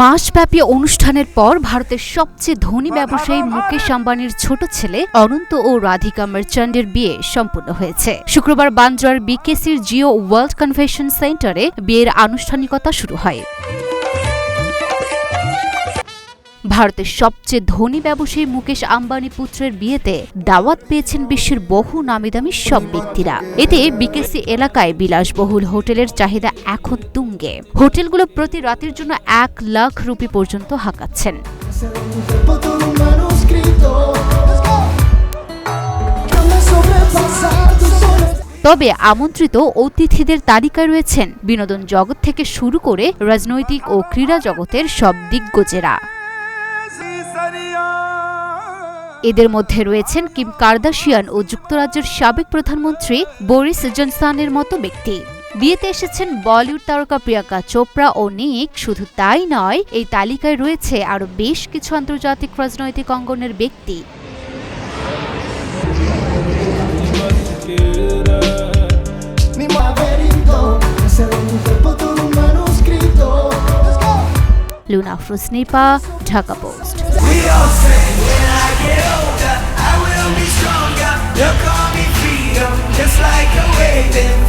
মাসব্যাপী অনুষ্ঠানের পর ভারতের সবচেয়ে ধনী ব্যবসায়ী মুকেশ আম্বানির ছোট ছেলে অনন্ত ও রাধিকা মার্চান্ডের বিয়ে সম্পন্ন হয়েছে। শুক্রবার বান্দ্রার বিকেসির জিও ওয়ার্ল্ড কনভেনশন সেন্টারে বিয়ের আনুষ্ঠানিকতা শুরু হয়। ভারতের সবচেয়ে ধনী ব্যবসায়ী মুকেশ আম্বানি পুত্রের বিয়েতে দাওয়াত পেয়েছেন বিশ্বের বহু নামিদামি সব ব্যক্তিরা। এতে বিকেসি এলাকায় বিলাসবহুল হোটেলের চাহিদা এখন তুঙ্গে। হোটেলগুলো প্রতি রাতের জন্য 1 লাখ রুপি পর্যন্ত হাঁকাচ্ছেন। তবে আমন্ত্রিত অতিথিদের তালিকায় রয়েছেন বিনোদন জগৎ থেকে শুরু করে রাজনৈতিক ও ক্রীড়া জগতের সব দিগ্গজেরা। এদের মধ্যে রয়েছেন কিম কার্দাশিয়ান ও যুক্তরাজ্যের সাবেক প্রধানমন্ত্রী বরিস জনসনের মতো ব্যক্তি। বিয়েতে এসেছেন বলিউড তারকা প্রিয়াঙ্কা চোপড়া ও নিক। শুধু তাই নয়, এই তালিকায় রয়েছে আরও বেশ কিছু আন্তর্জাতিক রাজনৈতিক অঙ্গনের ব্যক্তি। Luna Afroz Nipa, Dhaka Post. They'll call me freedom, just like a wave.